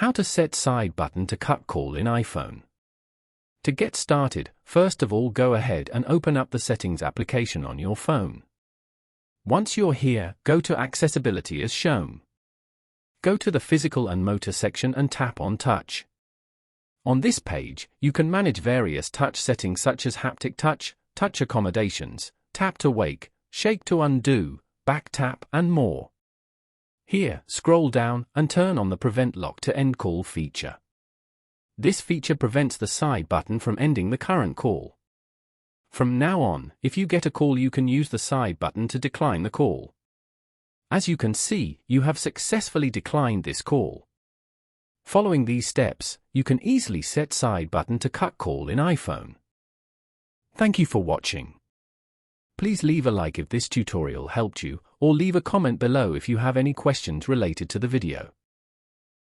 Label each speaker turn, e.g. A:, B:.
A: How to set side button to cut call in iPhone. To get started, first of all go ahead and open up the Settings application on your phone. Once you're here, go to Accessibility as shown. Go to the Physical and Motor section and tap on Touch. On this page, you can manage various touch settings such as haptic touch, touch accommodations, tap to wake, shake to undo, back tap, and more. Here, scroll down and turn on the Prevent Lock to End Call feature. This feature prevents the side button from ending the current call. From now on, if you get a call, you can use the side button to decline the call. As you can see, you have successfully declined this call. Following these steps, you can easily set side button to cut call in iPhone. Thank you for watching. Please leave a like if this tutorial helped you, or leave a comment below if you have any questions related to the video.